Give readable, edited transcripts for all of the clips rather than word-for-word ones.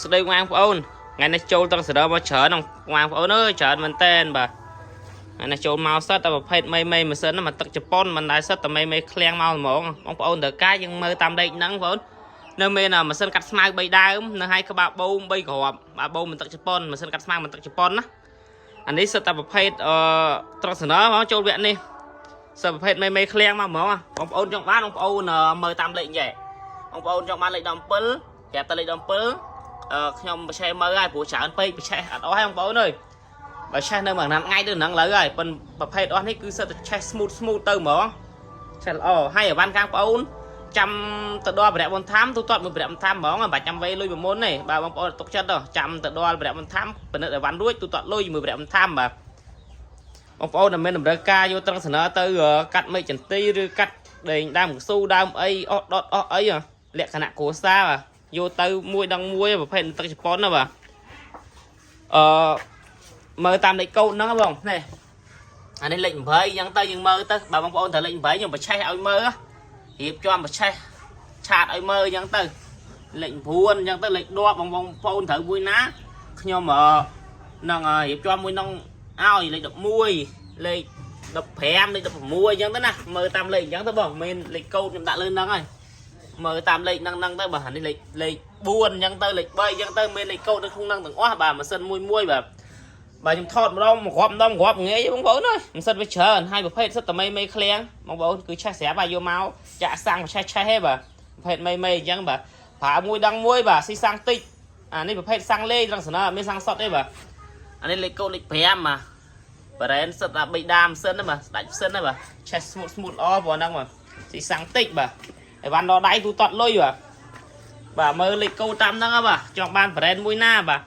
สดงวางพอนไงในโจตั้งเสด็จมาเฉินวางพอนเอ้ยเฉินมันเต้นบ่ไงในโจเมาสัตแต่ประเภทไม่มาเส้นมันตักจะป้อนมันได้สัตแต่ไม่เคลียงเมาหมององพอนเดือดกายยังมือตามได้นังพอนเนื้อเมนมาเส้นกัดสมาใบได้เนื้อให้กระบะบูมใบกรอบบะบูมมันตักจะป้อนมาเส้นกัดสมามันตักจะป้อนนะอันนี้สัตแต่ประเภทตั้งเสด็จมาโจเวียนนี่สัตประเภทไม่เคลียงมาหมององพอนจังบ้านองพอนมือตามได้ใหญ่องพอนจังบ้านเลยดำปื้อแกตะเลยดำปื้อខ្ញុំបច្ចេកមើលហើយព្រោះច្រើនពេកបច្ចេកអត់អស់ហើយបងប្អូនអើយបើឆេះនៅមួយថ្ងៃទៅហ្នឹងលើហើយប៉ុន្តែប្រភេទអស់នេះគឺសិតតែឆេះ smooth ទៅហ្មងឆេះល្អហើយអីវ៉ាន់ខាងបងប្អូនចាំទៅដល់ប្រៈបន្ថែមទូទាត់មួយប្រៈបន្ថែមហ្មងមិនបាច់ចាំវេលុយប្រមុនទេបាទបងប្អូនទុកចិត្តទៅចាំទៅដល់ប្រៈបន្ថែមពិនិត្យអីវ៉ាន់រួចទូទាត់លុយមួយប្រៈបន្ថែមបាទបងប្អូនដែលមានតម្រូវការយកត្រង់សនើទៅកាត់មេឃចន្ទីឬកាត់ដេញដើមកស៊ូដើមអីអស់ដុតអស់អីលក្ខណៈគ្រួសារបាទយកទៅមួយដងមួយប្រភេទទឹកជប៉ុនណាបាទមើលតាមលេខកូដហ្នឹងបងនេះអានេះលេខ8អញ្ចឹងទៅយើងមើលទៅបើបងប្អូនត្រូវលេខ8ខ្ញុំបច្ឆេះឲ្យមើលរៀបចំបច្ឆេះឆាតឲ្យមើលអញ្ចឹងទៅលេខ9អញ្ចឹងទៅលេខ10បងប្អូនត្រូវមួយណាខ្ញុំនឹងរៀបចំមួយនឹងឲ្យលេខ11លេខ15លេខ16អញ្ចឹងទៅណាមើលតាមលេខអញ្ចឹងទៅបងមានលេខកូដខ្ញុំដាក់លើហ្នឹងហើយមើលតាមលេខហ្នឹងទៅបាទនេះលេខ4អញ្ចឹងទៅលេខ3អញ្ចឹងទៅមានលេខកូដនៅក្នុងហ្នឹងទាំងអស់បាទម៉ាស៊ីនមួយបាទខ្ញុំថតម្ដងមួយគ្រាប់ងាយបងប្អូនអើយម៉ាស៊ីនវាច្រើនហើយប្រភេទសិតតែមេឃ្លៀងបងប្អូនគឺឆេះស្រាប់ហើយយកមកចាក់សាំងឆេះទេបាទប្រភេទមេអញ្ចឹងបាទប្រើមួយដងមួយបាទស៊ីសាំងតិចអានេះប្រភេទសាំងលេត្រង់សនើអត់មានសាំងសុតទេបាទអានេះលេខកូដលេខ5បាទប្រេនសិតតែ3ដាមសិនណាបាទស្ដាច់សិនណាបាទឆេះ smooth ល្អព្រោះហ្នឹងបាទស៊ីសាំងតិចបាទអីវ៉ាន់ដល់ដៃទូទាត់លុយបាទមើលលេខកូដតាមហ្នឹងបាទចង់បានប្រេនមួយណាបាទ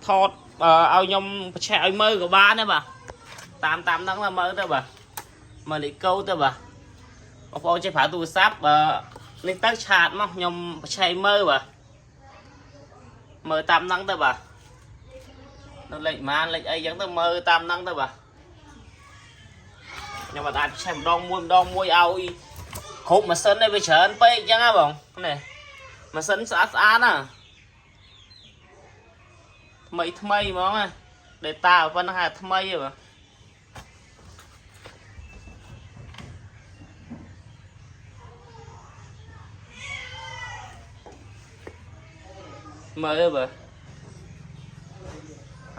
ថតឲ្យខ្ញុំបញ្ឆេះឲ្យមើលក៏បានដែរបាទតាមហ្នឹងមើលទៅបាទមើលលេខកូដទៅបាទបងប្អូនចេះប្រើទូរស័ព្ទនេះទៅឆាតមកខ្ញុំបញ្ឆេះមើលបាទមើលតាមហ្នឹងទៅបាទនៅលេខម៉ានលេខអីចឹងទៅមើលតាមហ្នឹងទៅបាទខ្ញុំអាចបញ្ឆេះម្ដងមួយឲ្យគ្រប់ម៉ាស៊ីននេះវាច្រើនពេកអញ្ចឹងហ៎បងនេះម៉ាស៊ីនស្អាតណាថ្មីហ្មងណា data ប៉ុណ្ណឹងហ่าថ្មីហ៎បងមើលបើ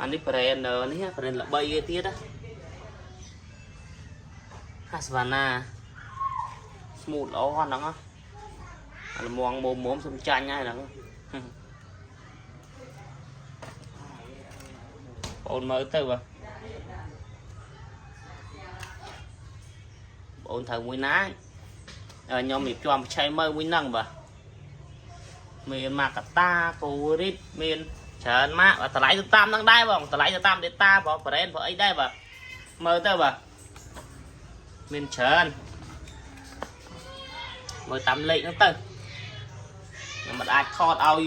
អានេះ brand នេះ brand ល្បីទៀតណាHavana smooth ល្អហ្នឹងអាល្មងមុំសុំចាញ់ហើយហ្នឹងបងមើលទៅបាទបងត្រូវមួយណាខ្ញុំរៀបចំបញ្ឆេះមើលមួយហ្នឹងបាទមានម៉ាកាតាកូរីតមានច្រើនម៉ាកតម្លៃទៅតាមហ្នឹងដែរបងតម្លៃទៅតាម data បង brand ព្រោះអីដែរបាទមើលទៅបាទមានច្រើនមើលតាមលេខហ្នឹងទៅខ្ញុំមិនអាចថតឲ្យ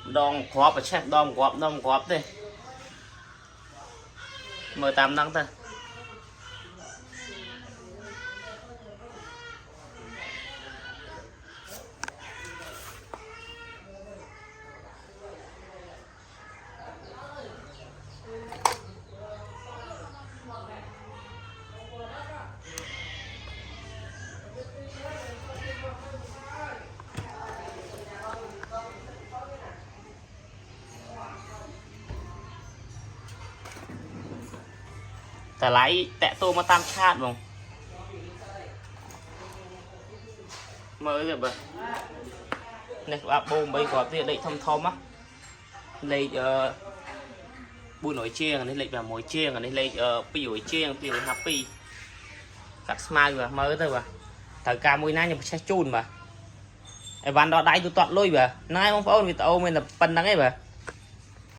ម្ដងគ្រាប់បញ្ឆេះម្ដងគ្រាប់ទេមើលតាមហ្នឹងទៅតម្លៃតាក់ទោមកតាមឆាតបងមើលទៅបើនេះក្បាប់បូម3គ្រាប់ទៀតលេខធំណាលេខ400ជាងនេះលេខ6ជាងនេះលេខ200ជាង252កាត់ស្មៅបាទមើលទៅបាទត្រូវការមួយណាខ្ញុំបញ្ឆេះជូនបាទអីវ៉ាន់ដល់ដៃទូទាត់លុយបាទហ្នឹងហើយបងប្អូនវីដេអូមានតែប៉ុណ្្នឹងឯងបាទ